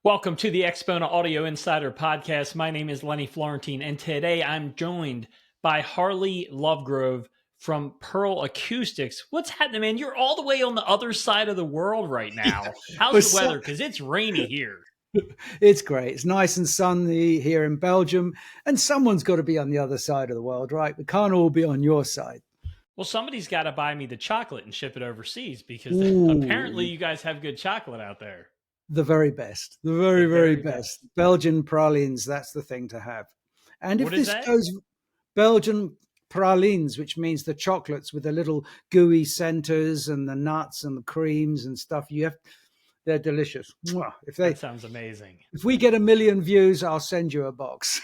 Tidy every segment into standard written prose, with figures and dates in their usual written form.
Welcome to the AXPONA Audio Insider Podcast. My name is Lenny Florentine, and today I'm joined by Harley Lovegrove from Pearl Acoustics. What's happening, man? You're all the way on the other side of the world right now. Yeah. How's the weather? Because it's rainy here. It's great. It's nice and sunny here in Belgium, and someone's got to be on the other side of the world, right? We can't all be on your side. Well, somebody's got to buy me the chocolate and ship it overseas because Ooh, apparently you guys have good chocolate out there. the very best, the very best. Belgian pralines, that's the thing to have. And What if is this that? goes, Belgian pralines, which means the chocolates with the little gooey centers and the nuts and the creams and stuff, they're delicious. Mwah. That sounds amazing. If we get 1 million views, I'll send you a box.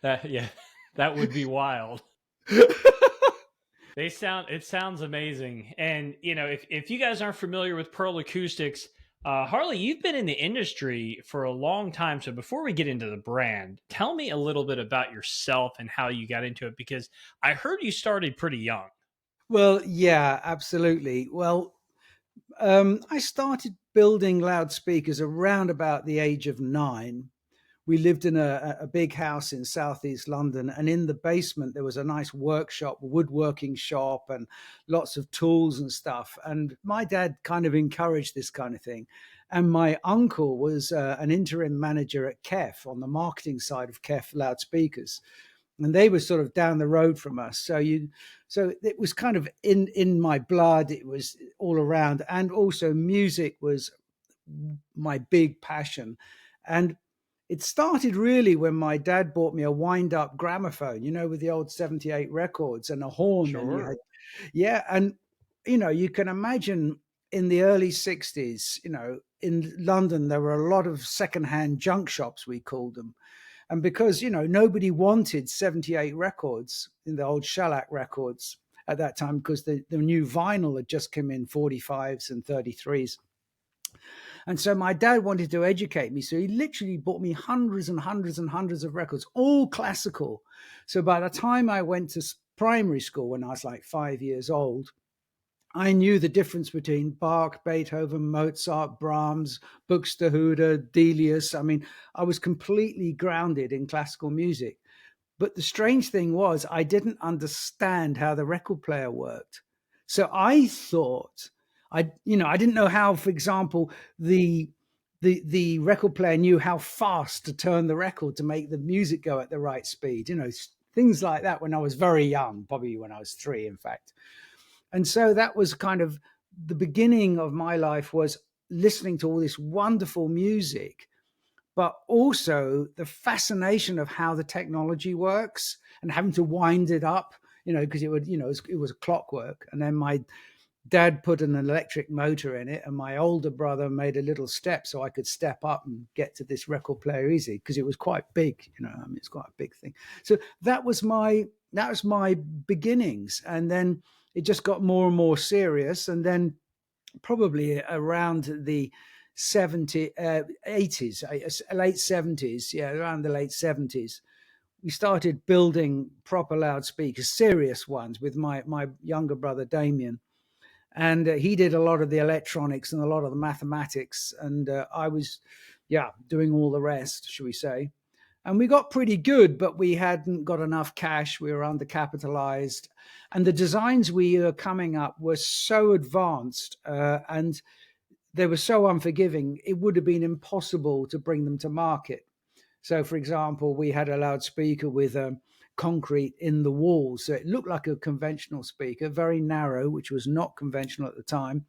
That would be wild. It sounds amazing. And, you know, if you guys aren't familiar with Pearl Acoustics, Harley, you've been in the industry for a long time. So before we get into the brand, tell me a little bit about yourself and how you got into it, because I heard you started pretty young. Well, yeah, absolutely. Well, I started building loudspeakers around about the age of 9. We lived in a big house in southeast London, and in the basement there was a nice workshop, woodworking shop, and lots of tools and stuff. And my dad kind of encouraged this kind of thing. And my uncle was an interim manager at KEF on the marketing side of KEF loudspeakers. And they were sort of down the road from us. So it was kind of in my blood. It was all around. And also music was my big passion. And it started really when my dad bought me a wind-up gramophone, with the old 78 records and a horn. Sure. And you can imagine in the early 60s, in London, there were a lot of secondhand junk shops, we called them. And because, nobody wanted 78 records in the old shellac records at that time, because the new vinyl had just come in, 45s and 33s. And so my dad wanted to educate me. So he literally bought me hundreds and hundreds and hundreds of records, all classical. So by the time I went to primary school, when I was like 5 years old, I knew the difference between Bach, Beethoven, Mozart, Brahms, Buxtehude, Delius. I mean, I was completely grounded in classical music. But the strange thing was I didn't understand how the record player worked. So I thought I didn't know how, for example, the record player knew how fast to turn the record to make the music go at the right speed, things like that when I was very young, probably when I was 3, in fact. And so that was kind of the beginning of my life, was listening to all this wonderful music, but also the fascination of how the technology works and having to wind it up, because it was clockwork. And then my dad put an electric motor in it, and my older brother made a little step so I could step up and get to this record player easy, because it was quite big, it's quite a big thing. So that was my beginnings. And then it just got more and more serious. And then probably around the 80s, late 70s, around the late 70s, we started building proper loudspeakers, serious ones, with my younger brother, Damien. And he did a lot of the electronics and a lot of the mathematics. And I was, doing all the rest, shall we say. And we got pretty good, but we hadn't got enough cash. We were undercapitalized. And the designs we were coming up were so advanced and they were so unforgiving, it would have been impossible to bring them to market. So, for example, we had a loudspeaker with concrete in the wall. So it looked like a conventional speaker, very narrow, which was not conventional at the time.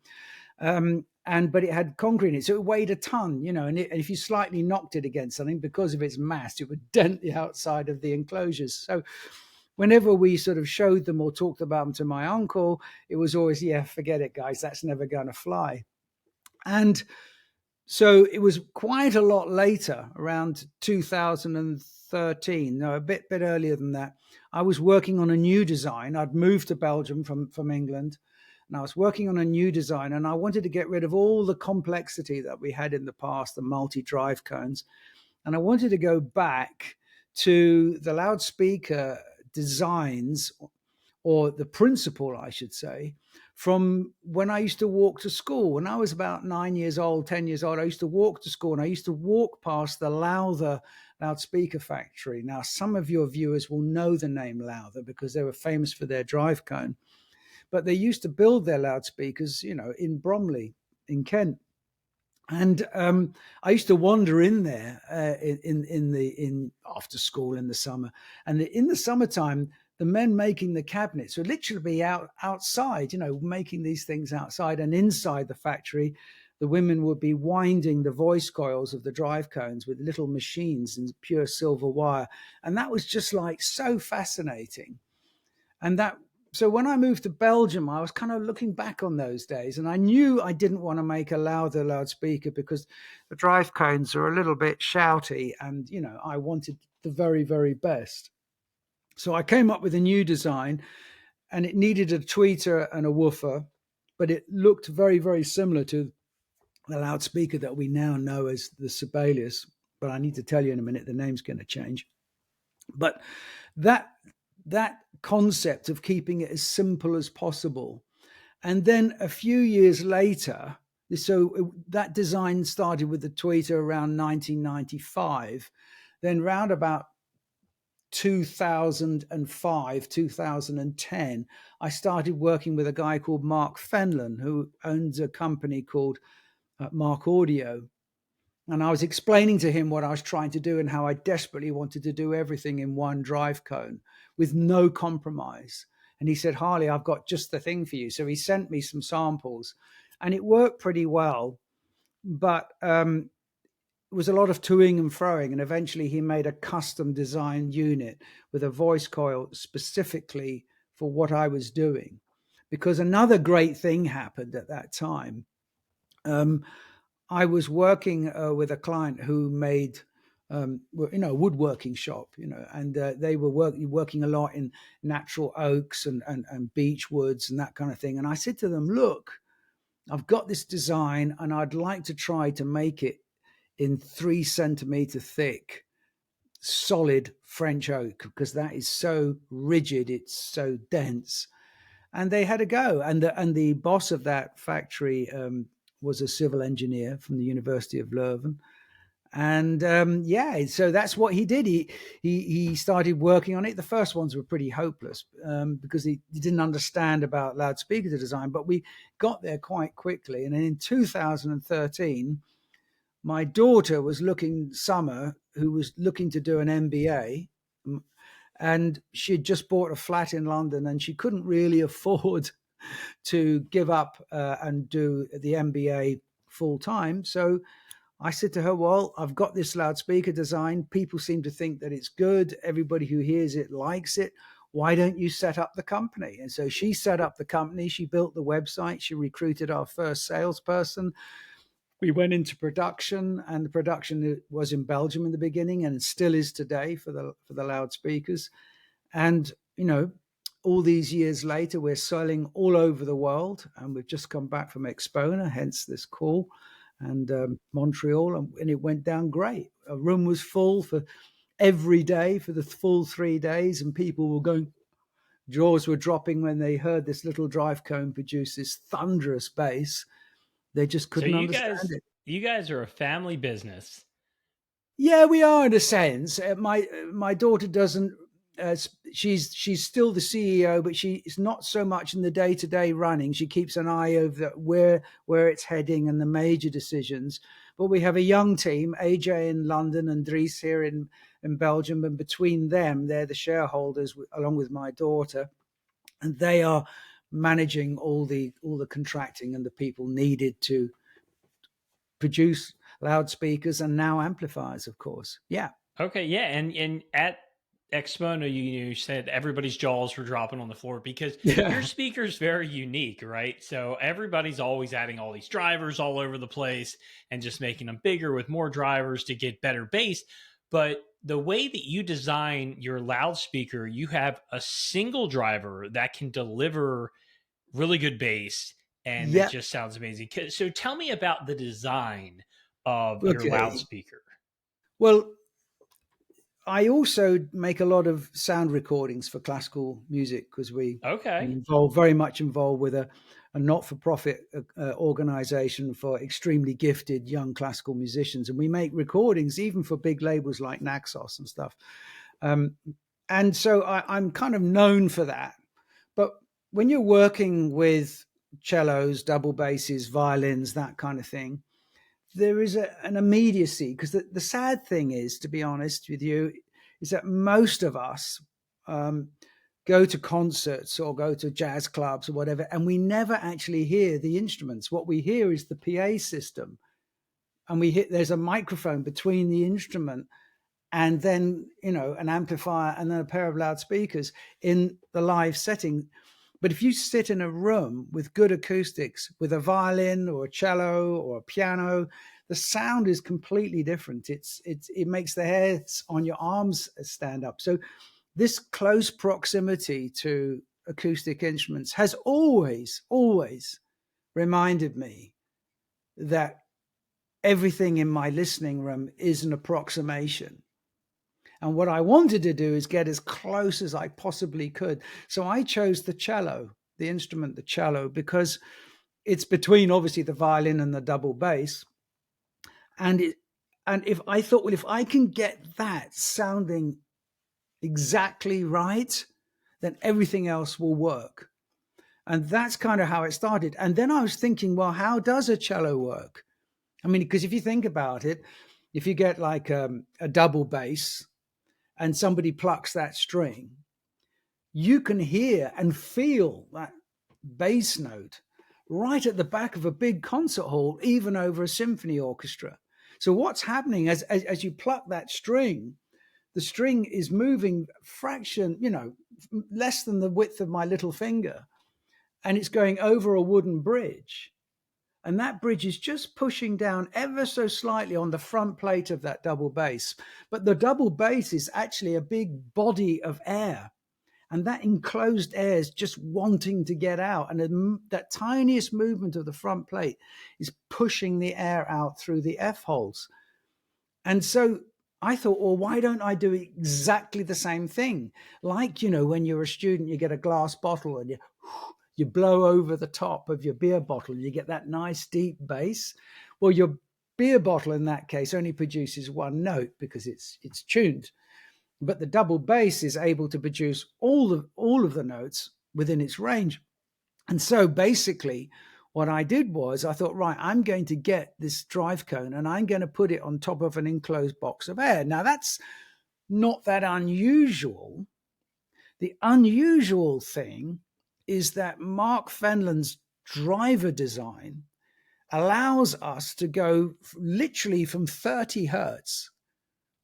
But it had concrete in it. So it weighed a ton, and if you slightly knocked it against something, because of its mass, it would dent the outside of the enclosures. So whenever we sort of showed them or talked about them to my uncle, it was always, forget it, guys, that's never going to fly. And so it was quite a lot later, around 2013, no, a bit earlier than that. I was working on a new design. I'd moved to Belgium from England, and I was working on a new design, and I wanted to get rid of all the complexity that we had in the past, the multi-drive cones. And I wanted to go back to the loudspeaker designs, or the principle, I should say, from when I used to walk to school. When I was about 9 years old, 10 years old, I used to walk to school, and I used to walk past the Lowther loudspeaker factory. Now, some of your viewers will know the name Lowther because they were famous for their drive cone, but they used to build their loudspeakers, in Bromley, in Kent. And I used to wander in there in after school in the summer, and in the summertime, the men making the cabinets would literally be outside, making these things outside, and inside the factory, the women would be winding the voice coils of the drive cones with little machines and pure silver wire, and that was just like so fascinating. And so when I moved to Belgium, I was kind of looking back on those days, and I knew I didn't want to make a Lowther loudspeaker because the drive cones are a little bit shouty, and I wanted the very, very best. So I came up with a new design, and it needed a tweeter and a woofer, but it looked very, very similar to the loudspeaker that we now know as the Sibelius. But I need to tell you in a minute, the name's going to change. But that concept of keeping it as simple as possible. And then a few years later, so that design started with the tweeter around 1995. Then round about 2005, 2010, I started working with a guy called Mark Fenlon, who owns a company called Mark Audio. And I was explaining to him what I was trying to do and how I desperately wanted to do everything in one drive cone with no compromise. And he said, Harley, I've got just the thing for you. So he sent me some samples, and it worked pretty well. But it was a lot of toing and froing. And eventually he made a custom designed unit with a voice coil specifically for what I was doing. Because another great thing happened at that time. I was working with a client who made, a woodworking shop, and they were working a lot in natural oaks and beech woods and that kind of thing. And I said to them, look, I've got this design and I'd like to try to make it in 3 centimeter thick, solid French oak, because that is so rigid, it's so dense. And they had a go. And the boss of that factory was a civil engineer from the University of Leuven. And so that's what he did. He started working on it. The first ones were pretty hopeless because he didn't understand about loudspeaker design, but we got there quite quickly. And in 2013, my daughter was who was looking to do an MBA, and she had just bought a flat in London, and she couldn't really afford to give up and do the MBA full time. So I said to her, well, I've got this loudspeaker design. People seem to think that it's good. Everybody who hears it likes it. Why don't you set up the company? And so she set up the company. She built the website. She recruited our first salesperson. We went into production, and the production was in Belgium in the beginning, and it still is today for the loudspeakers. And, all these years later, we're selling all over the world, and we've just come back from AXPONA, hence this call, and Montreal, and it went down great. A room was full for every day for the full 3 days, and people were going, jaws were dropping when they heard this little drive cone produce this thunderous bass. They just couldn't understand it. You guys are a family business. Yeah, we are in a sense. My daughter doesn't. She's still the CEO, but she's not so much in the day-to-day running. She keeps an eye over where it's heading and the major decisions. But we have a young team, AJ in London and Dries here in Belgium, and between them, they're the shareholders along with my daughter, and they are managing all the contracting and the people needed to produce loudspeakers and now amplifiers, of course. Yeah. Okay. Yeah. And at AXPONA, you said everybody's jaws were dropping on the floor because your speaker's very unique, right? So everybody's always adding all these drivers all over the place and just making them bigger with more drivers to get better bass. But the way that you design your loudspeaker, you have a single driver that can deliver really good bass, and it just sounds amazing. So tell me about the design of your loudspeaker. Well, I also make a lot of sound recordings for classical music because we involved very much with a a not-for-profit organization for extremely gifted young classical musicians. And we make recordings even for big labels like Naxos and stuff. And so I'm kind of known for that. But when you're working with cellos, double basses, violins, that kind of thing, there is an immediacy, because the sad thing is, to be honest with you, is that most of us go to concerts or go to jazz clubs or whatever, and we never actually hear the instruments. What we hear is the PA system, and there's a microphone between the instrument and then, an amplifier and then a pair of loudspeakers in the live setting. But if you sit in a room with good acoustics, with a violin or a cello or a piano, the sound is completely different. It makes the hairs on your arms stand up. So this close proximity to acoustic instruments has always reminded me that everything in my listening room is an approximation. And what I wanted to do is get as close as I possibly could. So I chose the cello, the instrument, the cello, because it's between obviously the violin and the double bass. And if I thought, well, if I can get that sounding exactly right, then everything else will work. And that's kind of how it started. And then I was thinking, well, how does a cello work? I mean, because if you think about it, if you get like a double bass and somebody plucks that string, you can hear and feel that bass note right at the back of a big concert hall, even over a symphony orchestra. So what's happening as you pluck that string, the string is moving fraction, less than the width of my little finger, and it's going over a wooden bridge. And that bridge is just pushing down ever so slightly on the front plate of that double bass. But the double bass is actually a big body of air. And that enclosed air is just wanting to get out. And that tiniest movement of the front plate is pushing the air out through the F holes. And so I thought, well, why don't I do exactly the same thing? Like, when you're a student, you get a glass bottle and you blow over the top of your beer bottle, you get that nice deep bass. Well, your beer bottle in that case only produces one note because it's tuned. But the double bass is able to produce all of the notes within its range. And so basically what I did was I thought, right, I'm going to get this drive cone and I'm going to put it on top of an enclosed box of air. Now that's not that unusual. The unusual thing is that Mark Fenland's driver design allows us to go literally from 30 hertz.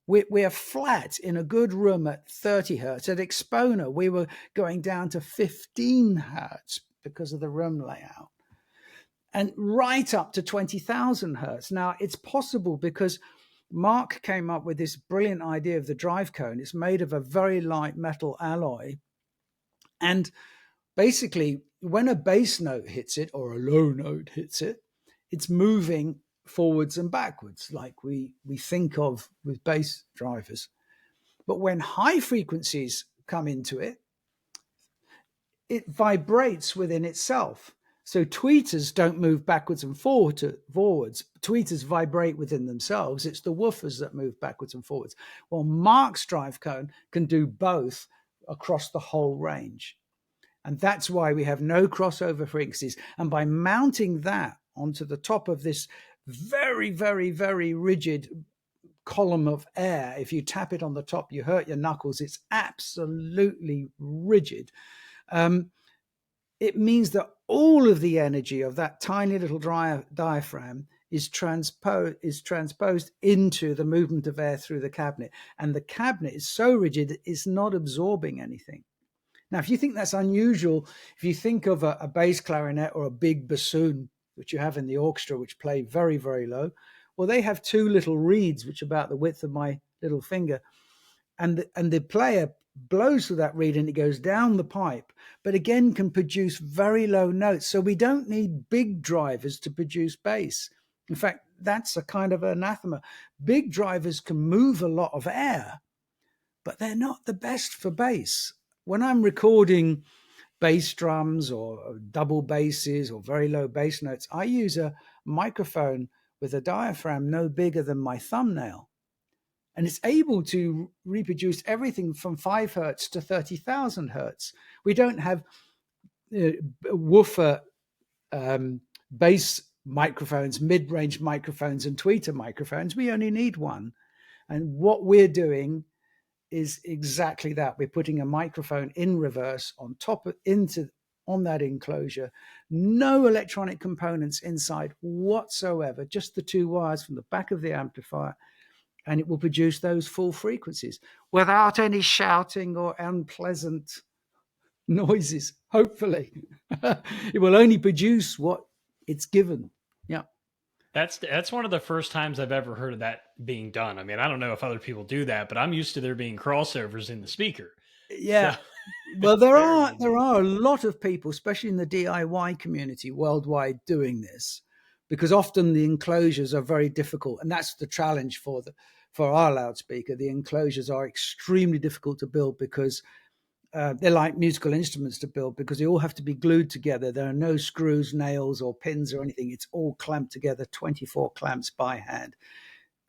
We're flat in a good room at 30 hertz. At AXPONA, we were going down to 15 hertz because of the room layout, and right up to 20,000 hertz. Now, it's possible because Mark came up with this brilliant idea of the drive cone. It's made of a very light metal alloy. And basically, when a bass note hits it or a low note hits it, it's moving forwards and backwards like we think of with bass drivers. But when high frequencies come into it, it vibrates within itself. So tweeters don't move backwards and forwards. Tweeters vibrate within themselves. It's the woofers that move backwards and forwards. Well, Mark's drive cone can do both across the whole range. And that's why we have no crossover frequencies. And by mounting that onto the top of this very, very, very rigid column of air, if you tap it on the top, you hurt your knuckles. It's absolutely rigid. It means that all of the energy of that tiny little diaphragm is transposed into the movement of air through the cabinet. And the cabinet is so rigid, it's not absorbing anything. Now, if you think that's unusual, if you think of a bass clarinet or a big bassoon, which you have in the orchestra, which play very, very low, well, they have two little reeds, which are about the width of my little finger. And the player blows through that reed and it goes down the pipe, but again can produce very low notes. So we don't need big drivers to produce bass. In fact, that's a kind of anathema. Big drivers can move a lot of air, but they're not the best for bass. When I'm recording bass drums or double basses or very low bass notes, I use a microphone with a diaphragm no bigger than my thumbnail. And it's able to reproduce everything from 5 hertz to 30,000 hertz. We don't have woofer bass microphones, mid-range microphones, and tweeter microphones. We only need one. And what we're doing is exactly that. We're putting a microphone in reverse on top of, on that enclosure. No electronic components inside whatsoever, just the 2 wires from the back of the amplifier, and it will produce those full frequencies without any shouting or unpleasant noises. Hopefully, it will only produce what it's given. Yeah. That's one of the first times I've ever heard of that being done. I mean, I don't know if other people do that, but I'm used to there being crossovers in the speaker. Yeah. So, well, there are a lot of people, especially in the DIY community worldwide, doing this, because often the enclosures are very difficult, and that's the challenge for our loudspeaker. The enclosures are extremely difficult to build because they're like musical instruments to build, because they all have to be glued together. There are no screws, nails, or pins or anything. It's all clamped together, 24 clamps by hand.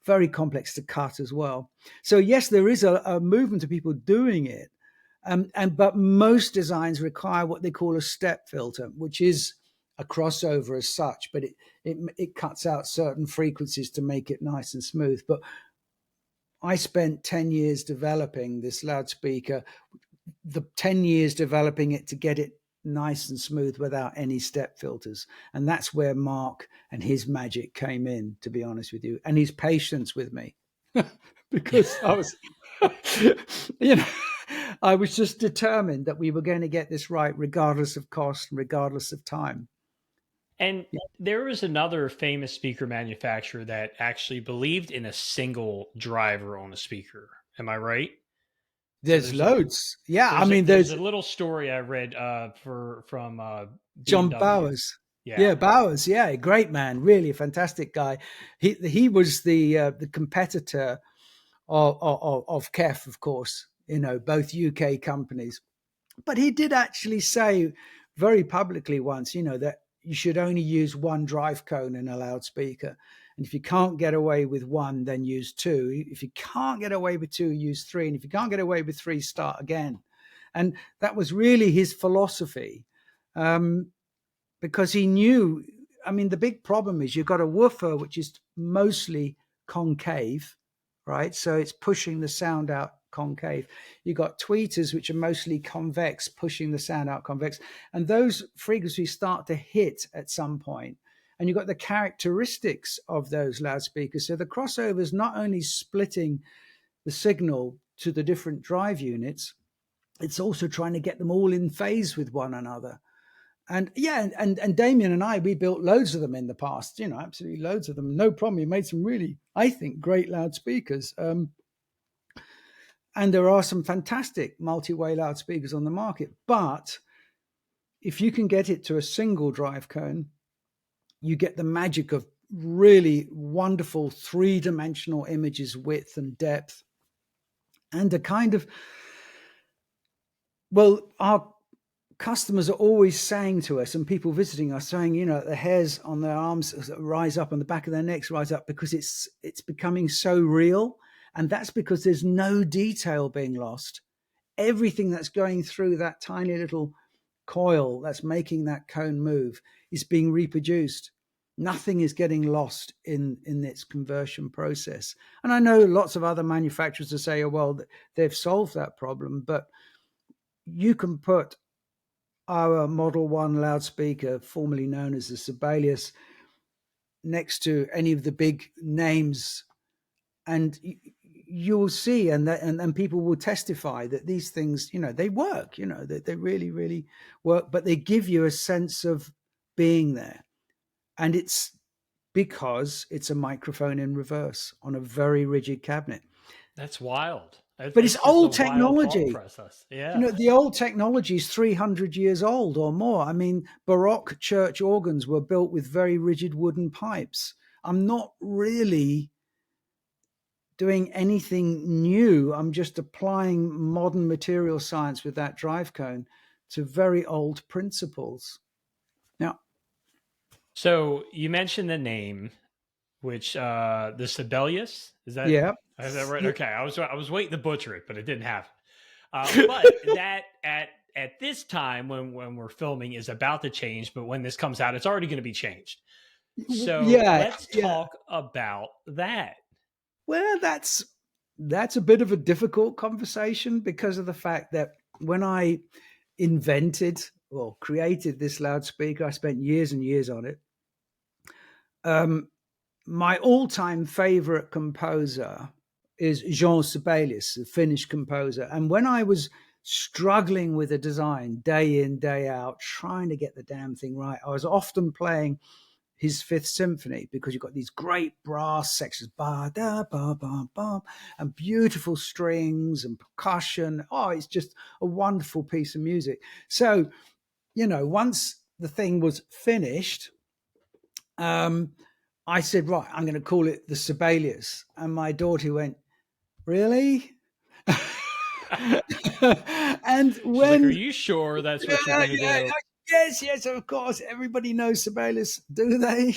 Very complex to cut as well. So yes, there is a movement of people doing it, but most designs require what they call a step filter, which is a crossover as such, but it cuts out certain frequencies to make it nice and smooth. But I spent 10 years developing this loudspeaker, the 10 years developing it to get it nice and smooth without any step filters. And that's where Mark and his magic came in, to be honest with you, and his patience with me. Because I was, I was just determined that we were going to get this right, regardless of cost and regardless of time. And there was another famous speaker manufacturer that actually believed in a single driver on a speaker. Am I right? There's loads. There's a little story I read from John BMW. Bowers. Yeah, Bowers. Yeah, great man. Really a fantastic guy. He was the competitor of KEF, of course. Both UK companies. But he did actually say very publicly once, that you should only use one drive cone in a loudspeaker. And if you can't get away with one, then use 2. If you can't get away with 2, use 3. And if you can't get away with 3, start again. And that was really his philosophy, because he knew, the big problem is you've got a woofer, which is mostly concave, right? So it's pushing the sound out concave. You've got tweeters, which are mostly convex, pushing the sound out convex. And those frequencies start to hit at some point. And you've got the characteristics of those loudspeakers. So the crossover is not only splitting the signal to the different drive units, it's also trying to get them all in phase with one another. And and Damien and I, we built loads of them in the past, absolutely loads of them. No problem. We made some really, I think, great loudspeakers. And there are some fantastic multi-way loudspeakers on the market. But if you can get it to a single drive cone, you get the magic of really wonderful 3-dimensional images, width and depth, and a kind of, our customers are always saying to us, and people visiting us saying, the hairs on their arms rise up, on the back of their necks rise up, because it's becoming so real. And that's because there's no detail being lost. Everything that's going through that tiny little coil that's making that cone move is being reproduced. Nothing is getting lost in its conversion process. And I know lots of other manufacturers will say, they've solved that problem, but you can put our Model 1 loudspeaker, formerly known as the Sibelius, next to any of the big names, and you'll see, and people will testify that these things, they work, they really, really work, but they give you a sense of being there. And it's because it's a microphone in reverse on a very rigid cabinet. That's wild. But it's old technology. Yeah. The old technology is 300 years old or more. Baroque church organs were built with very rigid wooden pipes. I'm not really doing anything new. I'm just applying modern material science with that drive cone to very old principles. Now, So you mentioned the name, which the Sibelius, is that yeah, right? yeah. Okay, I was waiting to butcher it, but it didn't happen. But that at this time when we're filming is about to change, but when this comes out, it's already going to be changed. So Yeah, let's talk about that. well, that's a bit of a difficult conversation because of the fact that when I invented or created this loudspeaker, I spent years and years on it. My all-time favorite composer is Jean Sibelius, a Finnish composer. And when I was struggling with the design day in, day out, trying to get the damn thing right, I was often playing his Fifth Symphony because you've got these great brass sections, ba da ba ba ba, and beautiful strings and percussion. Oh, it's just a wonderful piece of music. So, once the thing was finished, I said, right, I'm going to call it the Sibelius. And my daughter went, really? And She's like, are you sure that's what you're going to do? Yes, of course. Everybody knows Sibelius, do they?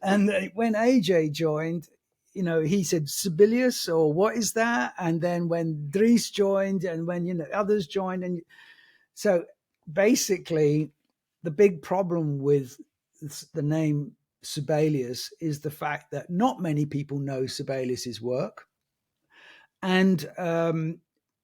And when AJ joined, he said Sibelius, or what is that? And then when Dries joined, and when others joined, and so basically, the big problem with the name Sibelius is the fact that not many people know Sibelius's work, and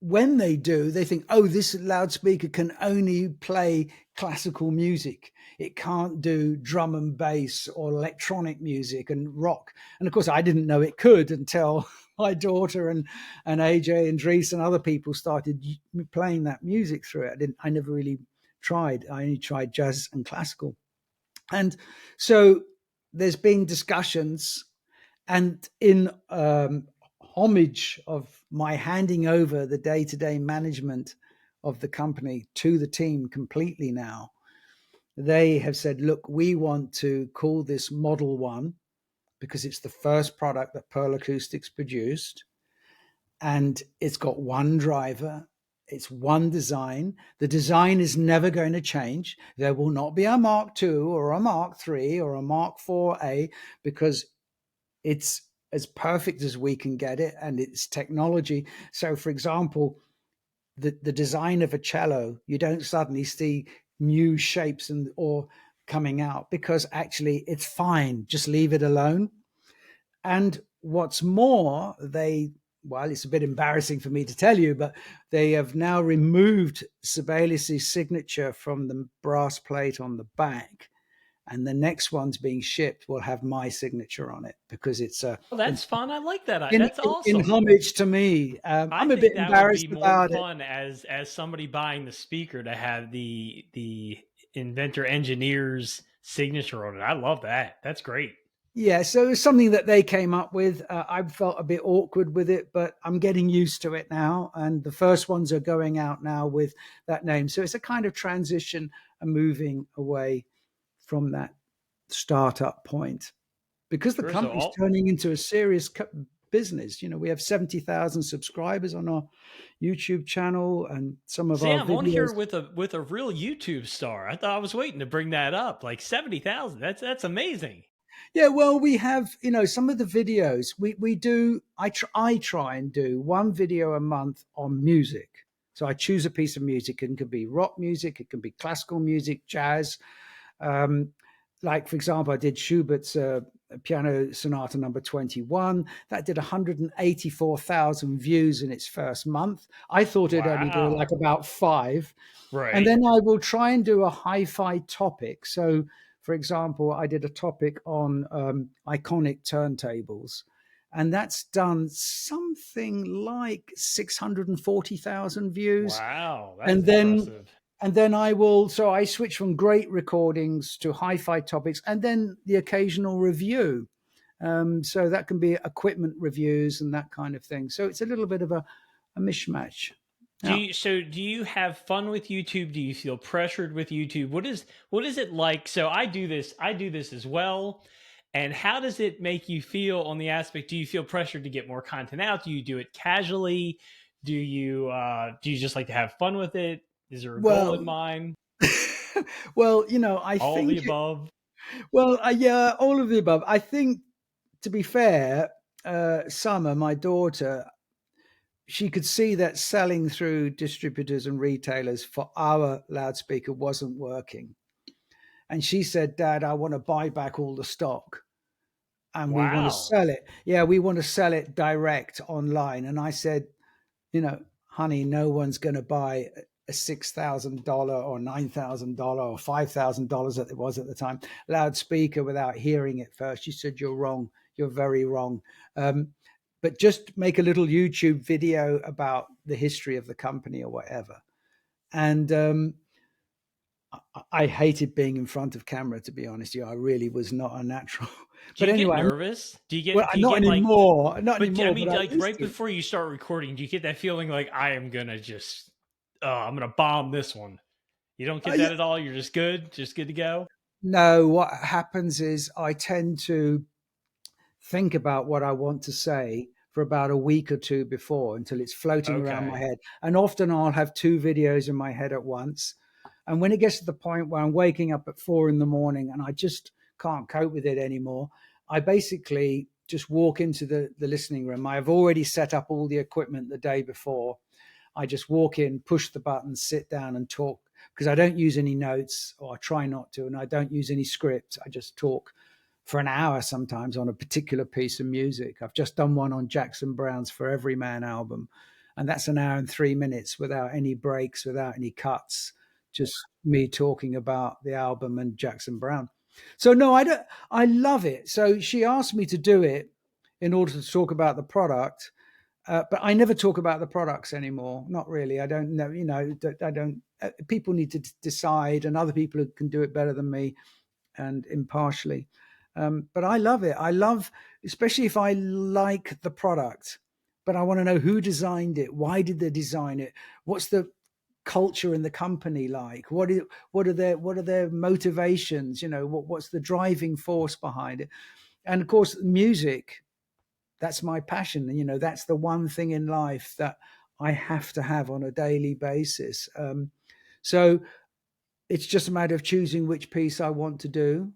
when they do, they think, oh, this loudspeaker can only play classical music. It can't do drum and bass or electronic music and rock. And of course, I didn't know it could until my daughter and AJ and Dries and other people started playing that music through it. I never really tried. I only tried jazz and classical. And so there's been discussions, and in homage of my handing over the day-to-day management of the company to the team completely now, they have said, look, we want to call this Model 1 because it's the first product that Pearl Acoustics produced, and it's got one driver, it's one design. The design is never going to change. There will not be a Mark II or a Mark III or a Mark IV-A because it's as perfect as we can get it, and it's technology. So, for example, the design of a cello, you don't suddenly see new shapes or coming out because actually it's fine. Just leave it alone. And what's more, it's a bit embarrassing for me to tell you, but they have now removed Sibelius's signature from the brass plate on the back. And the next one's being shipped will have my signature on it because it's that's fun. I like that. That's awesome. In homage to me. I'm a bit embarrassed about it. Would be more fun as somebody buying the speaker to have the inventor engineer's signature on it. I love that. That's great. Yeah, so it's something that they came up with. I felt a bit awkward with it, but I'm getting used to it now. And the first ones are going out now with that name. So it's a kind of transition and moving away from that startup point because the company's turning into a serious business. We have 70,000 subscribers on our YouTube channel, and some of our I'm videos. On here with a real YouTube star. I was waiting to bring that up. Like 70,000. That's amazing. Yeah, well, we have, some of the videos we do. I try and do one video a month on music. So I choose a piece of music. It can be rock music, it can be classical music, jazz. Like, for example, I did Schubert's Piano Sonata number 21. That did 184,000 views in its first month. I thought it'd only do like about 5. Right. And then I will try and do a hi-fi topic. So, for example, I did a topic on iconic turntables. And that's done something like 640,000 views. Wow, that's impressive. And then I switch from great recordings to hi-fi topics and then the occasional review. So that can be equipment reviews and that kind of thing. So it's a little bit of a mishmash. Do you have fun with YouTube? Do you feel pressured with YouTube? What is it like? So I do this as well. And how does it make you feel on the aspect? Do you feel pressured to get more content out? Do you do it casually? Do you just like to have fun with it? Is there a goal in Well, mind? well, I All the think, above? well, yeah, all of the above. I think, to be fair, Summer, my daughter, she could see that selling through distributors and retailers for our loudspeaker wasn't working. And she said, Dad, I want to buy back all the stock and we want to Wow. sell it. Yeah, we want to sell it direct online. And I said, honey, no one's going to buy a $6,000 or $9,000 or $5,000 that it was at the time loudspeaker without hearing it first. She said, you're wrong. You're very wrong. But just make a little YouTube video about the history of the company or whatever. And I hated being in front of camera, to be honest with you. I really was not a natural. Do But you get anyway, nervous? Do you well, get do you not get like anymore. Not but I anymore. mean But I like used right to. before you start recording, do you get that feeling like I am gonna just I'm gonna bomb this one? You don't get Yeah. that at all? You're just good to go? No, what happens is I tend to think about what I want to say for about a week or two before until it's floating around my Okay. head. And often I'll have two videos in my head at once. And when it gets to the point where I'm waking up at 4 a.m. and I just can't cope with it anymore, I basically just walk into the listening room. I've already set up all the equipment the day before. I just walk in, push the button, sit down and talk because I don't use any notes, or I try not to, and I don't use any script. I just talk for an hour sometimes on a particular piece of music. I've just done one on Jackson Browne's For Every Man album, and that's an hour and 3 minutes without any breaks, without any cuts, just me talking about the album and Jackson Browne. So no, I don't. I love it. So she asked me to do it in order to talk about the product, but I never talk about the products anymore. Not really. I don't know. I don't. People need to decide, and other people who can do it better than me and impartially. But I love it. I love, especially if I like the product, but I want to know who designed it. Why did they design it? What's the culture in the company like? What are their motivations? What's the driving force behind it? And of course, music. That's my passion. That's the one thing in life that I have to have on a daily basis. So it's just a matter of choosing which piece I want to do.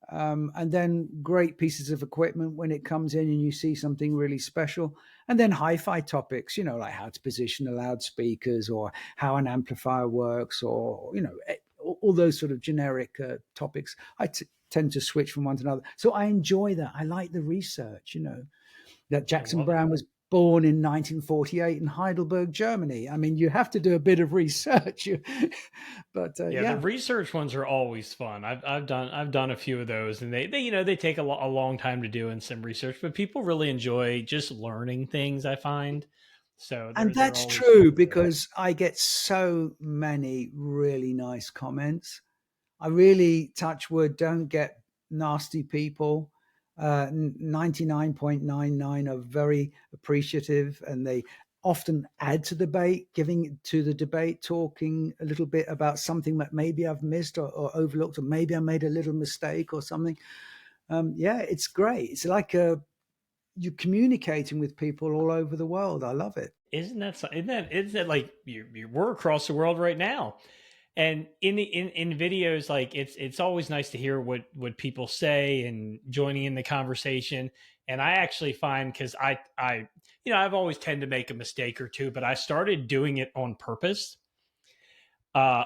And then great pieces of equipment when it comes in and you see something really special. And then hi-fi topics, like how to position the loudspeakers or how an amplifier works, or, all those sort of generic topics. I tend to switch from one to another. So I enjoy that. I like the research, that I Jackson love it. Browne was born in 1948 in Heidelberg, Germany. I mean, you have to do a bit of research, but Yeah, the research ones are always fun. I've done a few of those, and they take a long time to do in some research, but people really enjoy just learning things, I find. So And they're that's always fun true to do. because I get so many really nice comments. I really, touch wood, don't get nasty people. 99.99 are very appreciative, and they often add to the debate, giving to the debate, talking a little bit about something that maybe I've missed or overlooked, or maybe I made a little mistake or something. Yeah, it's great. It's like you're communicating with people all over the world. I love it. Isn't that like we're across the world right now? And in videos, like it's always nice to hear what people say and joining in the conversation. And I actually find, because I I've always tend to make a mistake or two, but I started doing it on purpose. uh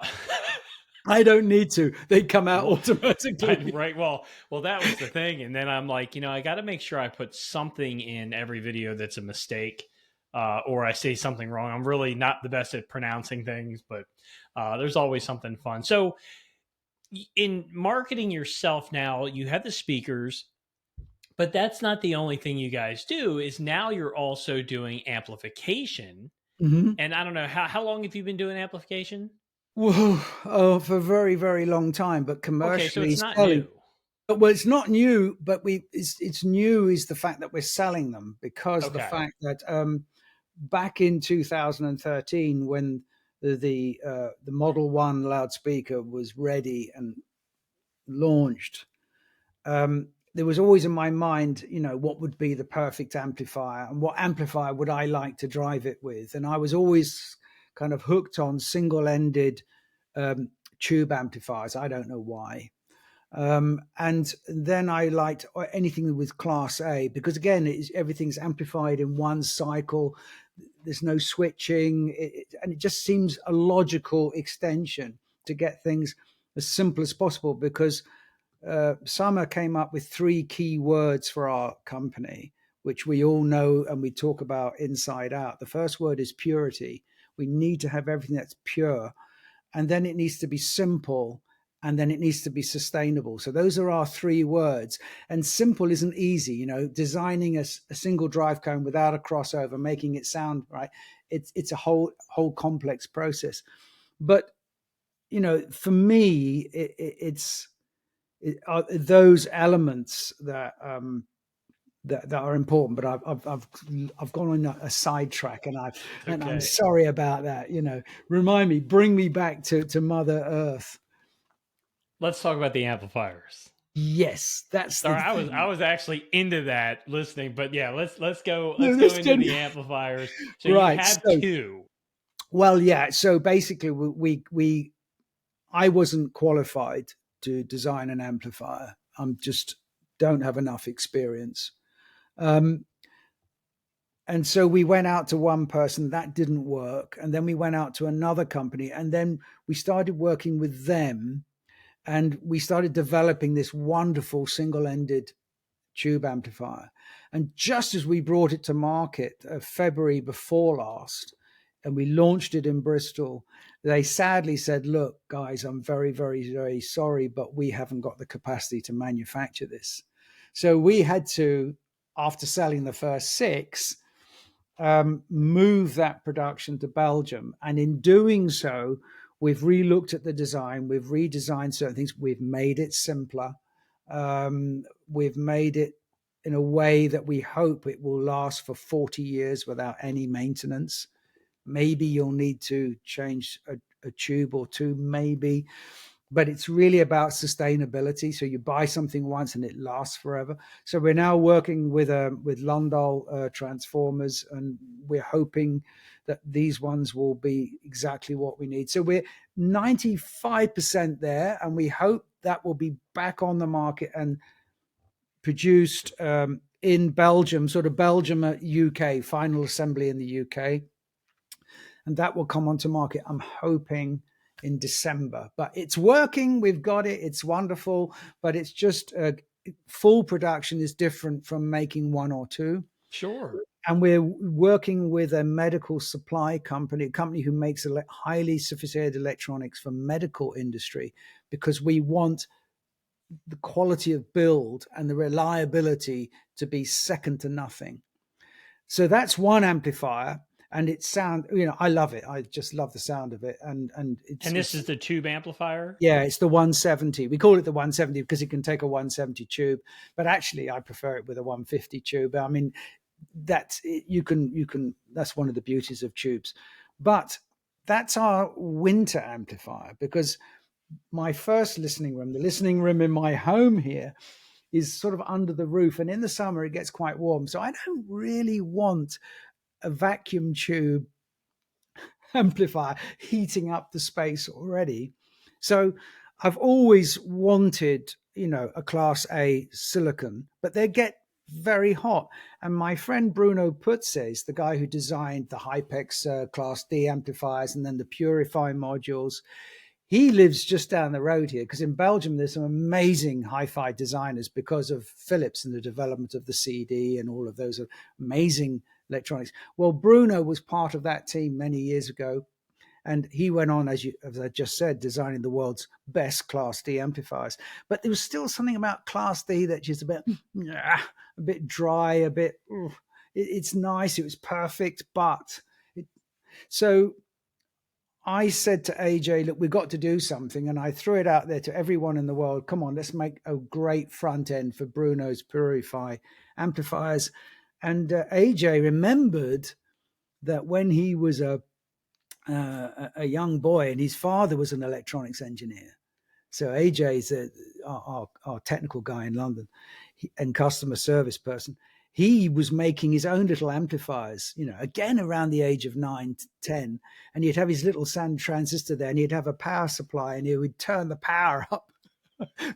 I don't need to. They come out well, automatically. right, well, that was the thing. And then I'm like, I got to make sure I put something in every video that's a mistake, or I say something wrong. I'm really not the best at pronouncing things, but there's always something fun. So in marketing yourself now, you have the speakers, but that's not the only thing you guys do. Is now you're also doing amplification. Mhm. And I don't know, how long have you been doing amplification? Whoa, oh, for a very, very long time, but Okay, so commercially it's not selling. new. Well, it's not new, but it's new is the fact that we're selling them, because of the Okay. fact that back in 2013, when the Model One loudspeaker was ready and launched, there was always in my mind, what would be the perfect amplifier and what amplifier would I like to drive it with. And I was always kind of hooked on single-ended tube amplifiers. I don't know why. And then I liked anything with Class A, because again, everything's amplified in one cycle. There's no switching, and it just seems a logical extension to get things as simple as possible. Because Summer came up with 3 key words for our company, which we all know and we talk about inside out. The first word is purity. We need to have everything that's pure, and then it needs to be simple, and then it needs to be sustainable. So those are our 3 words. And simple isn't easy, designing a single drive cone without a crossover, making it sound right. It's a whole complex process. But, for me, it's those elements that are important. But I've gone on a sidetrack, and I'm sorry about that. Remind me, bring me back to Mother Earth. Let's talk about the amplifiers. Yes, that's sorry. I was actually into that listening, but yeah, let's go into the amplifiers. So right, you have 2. Well, yeah. So basically, I wasn't qualified to design an amplifier. I'm just don't have enough experience. And so we went out to one person, that didn't work. And then we went out to another company, and then we started working with them, and we started developing this wonderful single-ended tube amplifier. And just as we brought it to market, February before last, and we launched it in Bristol, they sadly said, look, guys, I'm very, very, very sorry, but we haven't got the capacity to manufacture this. So we had to, after selling the first 6, move that production to Belgium. And in doing so, we've relooked at the design. We've redesigned certain things. We've made it simpler. We've made it in a way that we hope it will last for 40 years without any maintenance. Maybe you'll need to change a tube or 2, maybe. But it's really about sustainability. So you buy something once and it lasts forever. So we're now working with Lundal transformers, and we're hoping that these ones will be exactly what we need. So we're 95% there, and we hope that will be back on the market and produced in Belgium, sort of Belgium, UK, final assembly in the UK. And that will come onto market, I'm hoping, in December. But it's working. We've got it. It's wonderful. But it's just full production is different from making 1 or 2. Sure. And we're working with a medical supply company, a company who makes highly sophisticated electronics for medical industry, because we want the quality of build and the reliability to be second to nothing. So that's one amplifier. And it sound, I love it. I just love the sound of it. And this is the tube amplifier? Yeah, it's the 170. We call it the 170 because it can take a 170 tube, but actually I prefer it with a 150 tube. I mean, that's one of the beauties of tubes. But that's our winter amplifier, because my first listening room, the listening room in my home here, is sort of under the roof, and in the summer it gets quite warm. So I don't really want a vacuum tube amplifier heating up the space already. So I've always wanted, a Class A silicon, but they get very hot. And my friend Bruno Putzes, the guy who designed the Hypex Class D amplifiers and then the Purify modules, he lives just down the road here, because in Belgium there's some amazing hi-fi designers because of Philips and the development of the CD and all of those amazing electronics. Well, Bruno was part of that team many years ago, and he went on, as I just said, designing the world's best Class D amplifiers. But there was still something about Class D that just a bit dry, it's nice, it was perfect, but so I said to AJ, look, we've got to do something. And I threw it out there to everyone in the world. Come on, let's make a great front end for Bruno's Purify amplifiers. And AJ remembered that when he was a young boy, and his father was an electronics engineer. So AJ is our technical guy in London and customer service person. he was making his own little amplifiers, again around the age of 9 to 10. And he'd have his little sand transistor there, and he'd have a power supply, and he would turn the power up,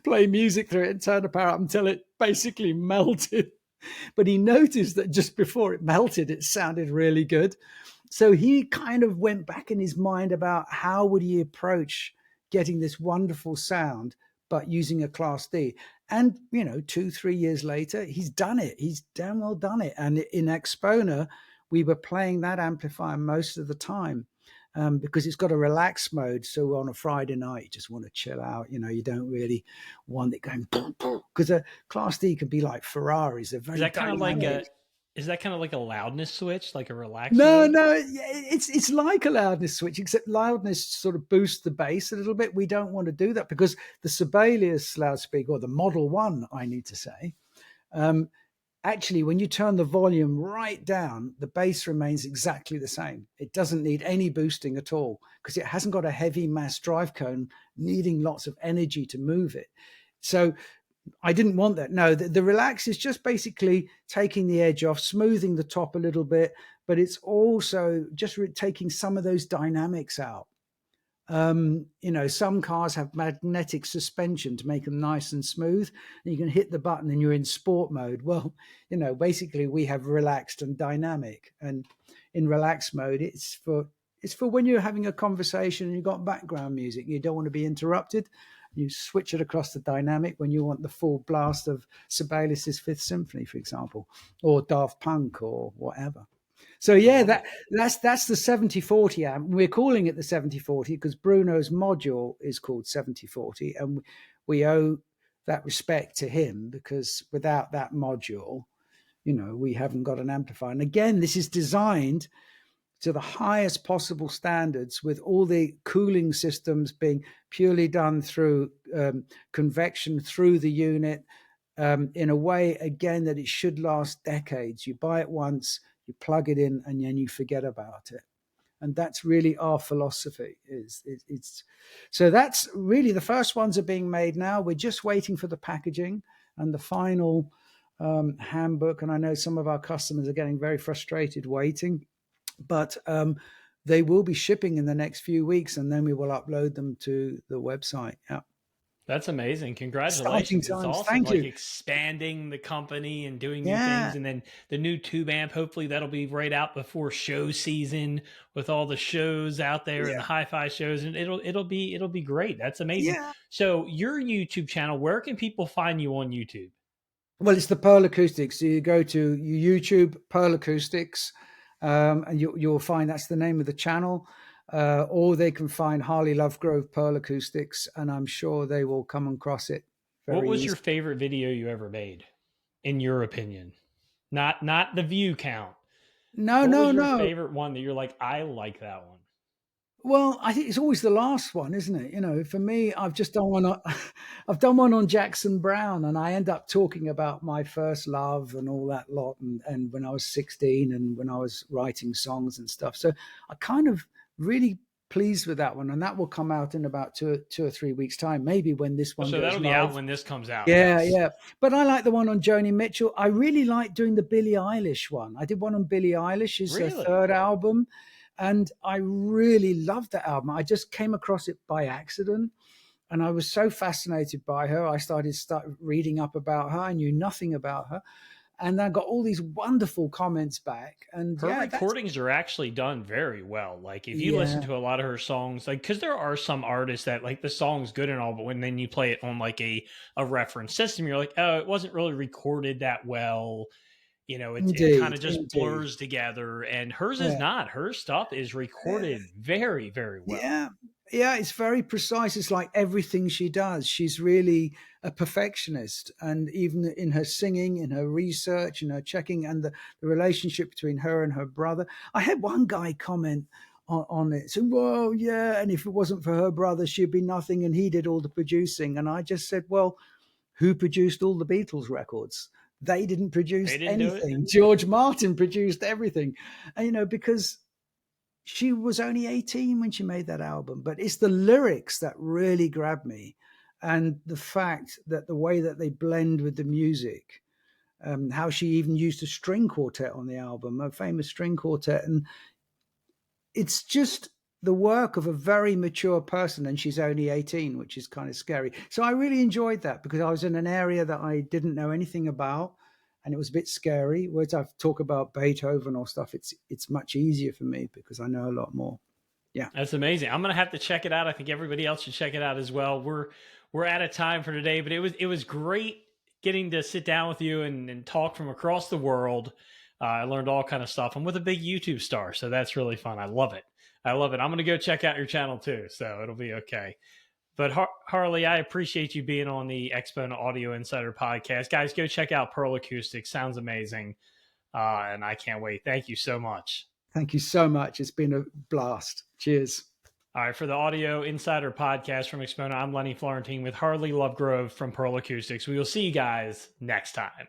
play music through it and turn the power up until it basically melted. But he noticed that just before it melted, it sounded really good. So he kind of went back in his mind about how would he approach getting this wonderful sound, but using a Class D. And, 2-3 years later, he's done it. He's damn well done it. And in AXPONA, we were playing that amplifier most of the time because it's got a relax mode. So on a Friday night, you just want to chill out. You don't really want it going because a Class D can be like Ferraris. They're very dynamic. Is that kind of like a loudness switch, like a relax? No, it's like a loudness switch, except loudness sort of boosts the bass a little bit. We don't want to do that because the Sibelius loudspeaker, or the Model 1, I need to say, actually, when you turn the volume right down, the bass remains exactly the same. It doesn't need any boosting at all because it hasn't got a heavy mass drive cone needing lots of energy to move it. So I didn't want that. No, the relax is just basically taking the edge off, smoothing the top a little bit, but it's also just taking some of those dynamics out. Some cars have magnetic suspension to make them nice and smooth, and you can hit the button and you're in sport mode. Well, basically we have relaxed and dynamic, and in relaxed mode, it's for when you're having a conversation and you've got background music, you don't want to be interrupted. You switch it across the dynamic when you want the full blast of Sibelius's Fifth Symphony, for example, or Daft Punk or whatever. So yeah, that's the 7040 amp. We're calling it the 7040 because Bruno's module is called 7040, and we owe that respect to him because without that module, we haven't got an amplifier. And again, this is designed to the highest possible standards, with all the cooling systems being purely done through convection through the unit in a way, again, that it should last decades. You buy it once, you plug it in, and then you forget about it. And that's really our philosophy. So that's really, the first ones are being made now. We're just waiting for the packaging and the final handbook. And I know some of our customers are getting very frustrated waiting. But they will be shipping in the next few weeks, and then we will upload them to the website. Yeah, that's amazing. Congratulations! It's awesome. Thank you. Expanding the company and doing new things, and then the new tube amp. Hopefully, that'll be right out before show season with all the shows out there and the hi-fi shows, and it'll be great. That's amazing. Yeah. So, your YouTube channel, where can people find you on YouTube? Well, it's the Pearl Acoustics. So you go to YouTube Pearl Acoustics. And you'll find that's the name of the channel, or they can find Harley Lovegrove Pearl Acoustics, and I'm sure they will come across it. What was your favorite video you ever made, in your opinion? Not the view count. No. Your favorite one that you're like, I like that one? Well, I think it's always the last one, isn't it? For me, I've just done one. I've done one on Jackson Browne, and I end up talking about my first love and all that lot, and when I was 16 and when I was writing songs and stuff. So I kind of really pleased with that one, and that will come out in about two or 3 weeks' time, maybe when this one. So that'll be out when this comes out. Yeah. But I like the one on Joni Mitchell. I really like doing the Billie Eilish one. I did one on Billie Eilish's third album. And I really loved that album. I just came across it by accident, and I was so fascinated by her. I started reading up about her. I knew nothing about her, and I got all these wonderful comments back. And her recordings are actually done very well. Like if you listen to a lot of her songs, like because there are some artists that like the song's good and all, but when then you play it on like a reference system, you're like, oh, it wasn't really recorded that well. It kind of just blurs together, and hers is not. Her stuff is recorded very, very well. Yeah, it's very precise. It's like everything she does. She's really a perfectionist, and even in her singing, in her research, in her checking, and the relationship between her and her brother. I had one guy comment on it, saying, well, yeah, and if it wasn't for her brother, she'd be nothing, and he did all the producing. And I just said, well, who produced all the Beatles records? They didn't produce anything. George Martin produced everything. And, because she was only 18 when she made that album. But it's the lyrics that really grabbed me, and the fact that the way that they blend with the music. how she even used a string quartet on the album, a famous string quartet. And it's just the work of a very mature person, and she's only 18, which is kind of scary. So I really enjoyed that because I was in an area that I didn't know anything about, and it was a bit scary. Whereas I talk about Beethoven or stuff, it's much easier for me because I know a lot more. Yeah, that's amazing. I'm gonna have to check it out. I think everybody else should check it out as well. We're out of time for today, but it was great getting to sit down with you and talk from across the world. I learned all kind of stuff. I'm with a big YouTube star, so that's really fun. I love it. I love it. I'm going to go check out your channel too, so it'll be okay. But Harley, I appreciate you being on the AXPONA Audio Insider Podcast. Guys, go check out Pearl Acoustics. Sounds amazing, and I can't wait. Thank you so much. Thank you so much. It's been a blast. Cheers. All right, for the Audio Insider Podcast from AXPONA, I'm Lenny Florentine with Harley Lovegrove from Pearl Acoustics. We will see you guys next time.